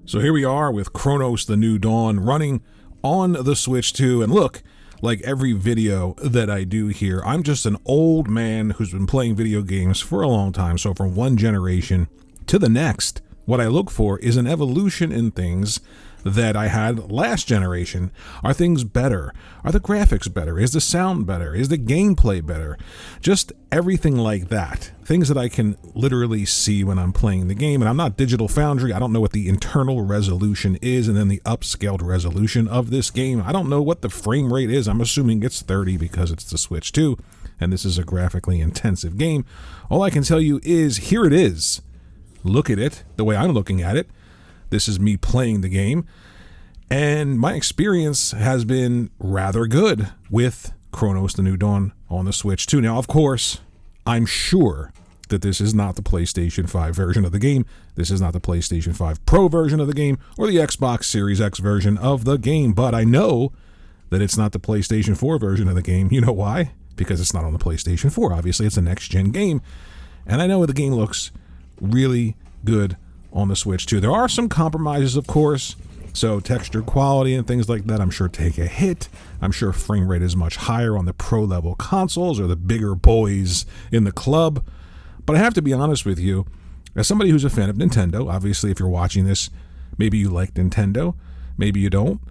So here we are with CRONOS The New Dawn running on the Switch 2. And look, like every video that I do here, I'm just an old man who's been playing video games for a long time. So from one generation to the next, what I look for is an evolution in things that I had last generation. Are things better? Are the graphics better? Is the sound better? Is the gameplay better? Just everything like that. Things that I can literally see when I'm playing the game. And I'm not Digital Foundry. I don't know what the internal resolution is and then the upscaled resolution of this game. I don't know what the frame rate is. I'm assuming it's 30 because it's the Switch 2 and this is a graphically intensive game. All I can tell you is here it is. Look at it the way I'm looking at it. This is me playing the game, and my experience has been rather good with CRONOS The New Dawn on the Switch 2. Now, of course, I'm sure that this is not the PlayStation 5 version of the game. This is not the PlayStation 5 Pro version of the game or the Xbox Series X version of the game, but I know that it's not the PlayStation 4 version of the game. You know why? Because it's not on the PlayStation 4. Obviously, it's a next-gen game, and I know the game looks really good on the Switch 2. There are some compromises, of course, so texture quality and things like that I'm sure take a hit. I'm sure frame rate is much higher on the pro level consoles or the bigger boys in the club. But I have to be honest with you, as somebody who's a fan of Nintendo, obviously if you're watching this, maybe you like Nintendo, maybe you don't,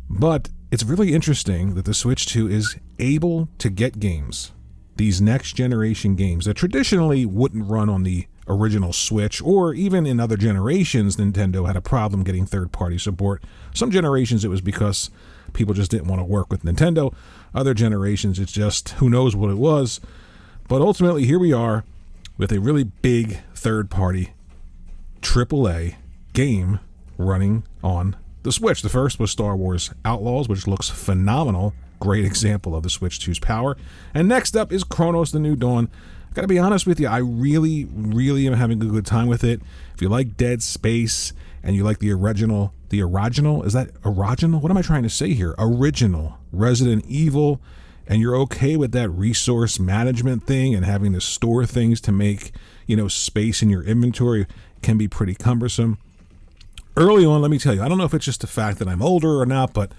but it's really interesting that the Switch 2 is able to get games, these next generation games that traditionally wouldn't run on the original Switch, or even in other generations Nintendo had a problem getting third-party support. Some generations it was because people just didn't want to work with Nintendo. Other generations it's just who knows what it was. But ultimately here we are with a really big third-party AAA game running on the Switch. The first was Star Wars Outlaws, which looks phenomenal. Great example of the Switch 2's power. And next up is CRONOS The New Dawn. Gotta be honest with you, I really am having a good time with it. If you like Dead Space and you like the original, is that original? What am I trying to say here? Original Resident Evil, and you're okay with that resource management thing and having to store things to make, space in your inventory can be pretty cumbersome. Early on, let me tell you, I don't know if it's just the fact that I'm older or not, but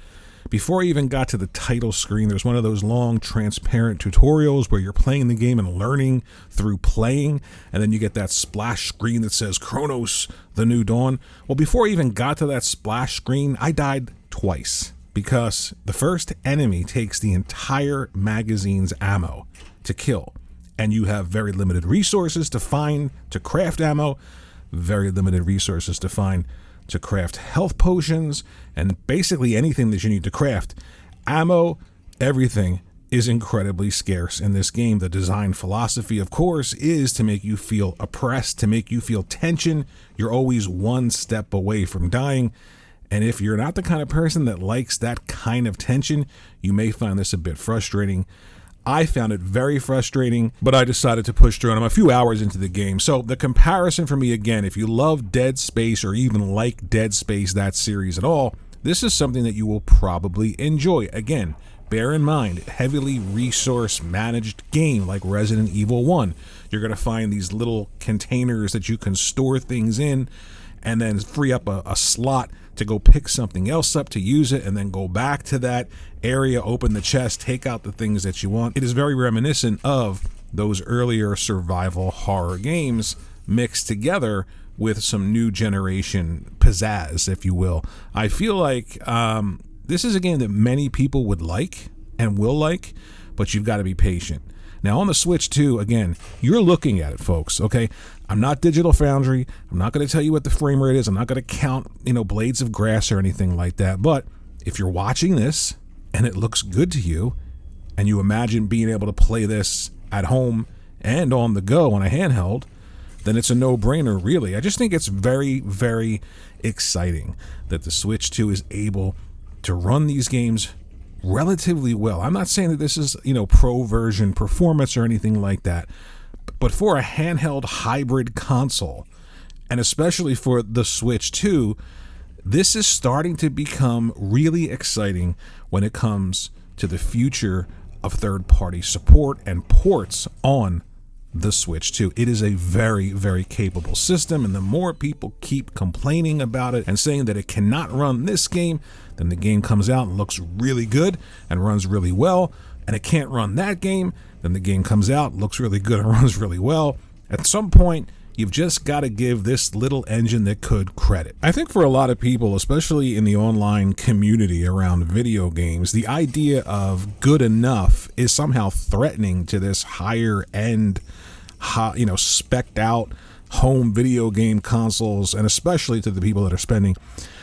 before I even got to the title screen, there's one of those long transparent tutorials where you're playing the game and learning through playing, and then you get that splash screen that says CRONOS The New Dawn. Well, before I even got to that splash screen, I died twice because the first enemy takes the entire magazine's ammo to kill, and you have very limited resources to find to craft ammo, very limited resources to find to craft health potions, and basically anything that you need to craft. Ammo, everything is incredibly scarce in this game. The design philosophy, of course, is to make you feel oppressed, to make you feel tension. You're always one step away from dying. And if you're not the kind of person that likes that kind of tension, you may find this a bit frustrating. I found it very frustrating, but I decided to push through, and I'm a few hours into the game. So the comparison for me, again, if you love Dead Space or even like Dead Space, that series at all, this is something that you will probably enjoy. Again, bear in mind, heavily resource managed game like Resident Evil 1. You're going to find these little containers that you can store things in and then free up a slot to go pick something else up to use it and then go back to that area, open the chest, take out the things that you want. It is very reminiscent of those earlier survival horror games mixed together with some new generation pizzazz, if you will. I feel like this is a game that many people would like and will like, but you've got to be patient. Now on the Switch 2, again, you're looking at it, folks, okay? I'm not Digital Foundry. I'm not going to tell you what the frame rate is. I'm not going to count, blades of grass or anything like that. But if you're watching this and it looks good to you and you imagine being able to play this at home and on the go on a handheld, then it's a no-brainer, really. I just think it's very, very exciting that the Switch 2 is able to run these games relatively well. I'm not saying that this is, pro version performance or anything like that, but for a handheld hybrid console, and especially for the Switch 2, this is starting to become really exciting when it comes to the future of third-party support and ports on the Switch 2. It is a very, very capable system, and the more people keep complaining about it and saying that it cannot run this game, then the game comes out and looks really good and runs really well, and it can't run that game, then the game comes out, looks really good and runs really well. At some point, you've just got to give this little engine that could credit. I think for a lot of people, especially in the online community around video games, the idea of good enough is somehow threatening to this higher end, spec'd out home video game consoles, and especially to the people that are spending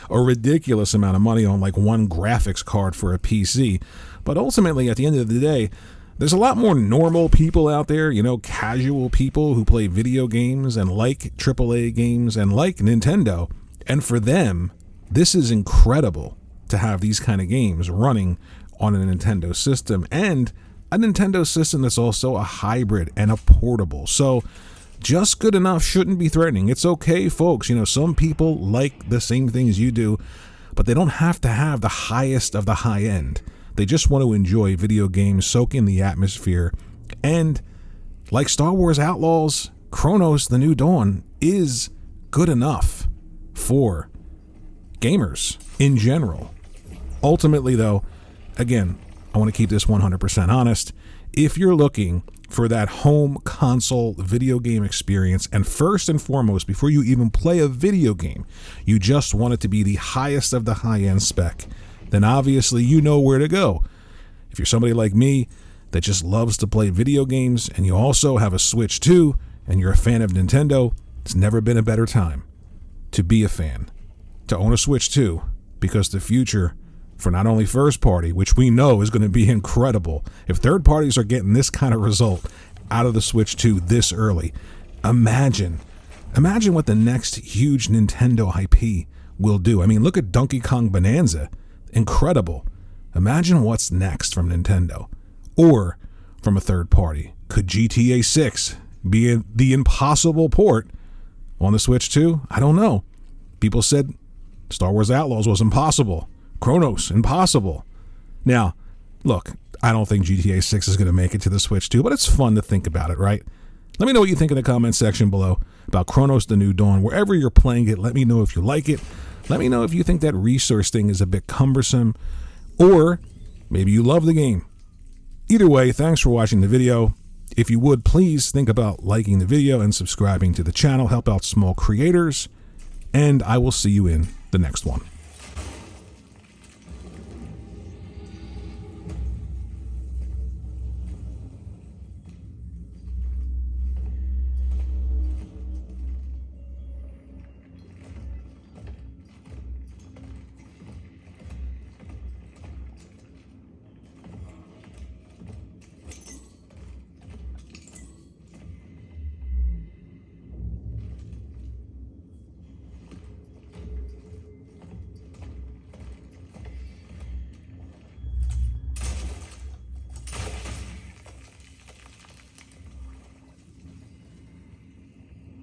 a ridiculous amount of money on like one graphics card for a PC. But ultimately, at the end of the day, there's a lot more normal people out there, casual people who play video games and like AAA games and like Nintendo. And for them, this is incredible to have these kind of games running on a Nintendo system, and a Nintendo system that's also a hybrid and a portable. So just good enough shouldn't be threatening. It's okay, folks. Some people like the same things you do, but they don't have to have the highest of the high end. They just want to enjoy video games, soak in the atmosphere, and like Star Wars Outlaws, CRONOS: The New Dawn is good enough for gamers in general. Ultimately, though, again, I want to keep this 100% honest. If you're looking for that home console video game experience, and first and foremost, before you even play a video game, you just want it to be the highest of the high-end spec, then obviously you know where to go. If you're somebody like me that just loves to play video games, and you also have a Switch 2, and you're a fan of Nintendo, it's never been a better time to be a fan, to own a Switch 2, because the future for not only first party, which we know is going to be incredible. If third parties are getting this kind of result out of the Switch 2 this early, imagine what the next huge Nintendo IP will do. I mean, look at Donkey Kong Bonanza. Incredible. Imagine what's next from Nintendo or from a third party. Could GTA 6 be the impossible port on the Switch 2? I don't know. People said Star Wars Outlaws was impossible. CRONOS, impossible. Now, look, I don't think GTA 6 is going to make it to the Switch 2, but it's fun to think about it, right? Let me know what you think in the comment section below about CRONOS: The New Dawn. Wherever you're playing it, let me know if you like it. Let me know if you think that resource thing is a bit cumbersome, or maybe you love the game. Either way, thanks for watching the video. If you would, please think about liking the video and subscribing to the channel. Help out small creators, and I will see you in the next one.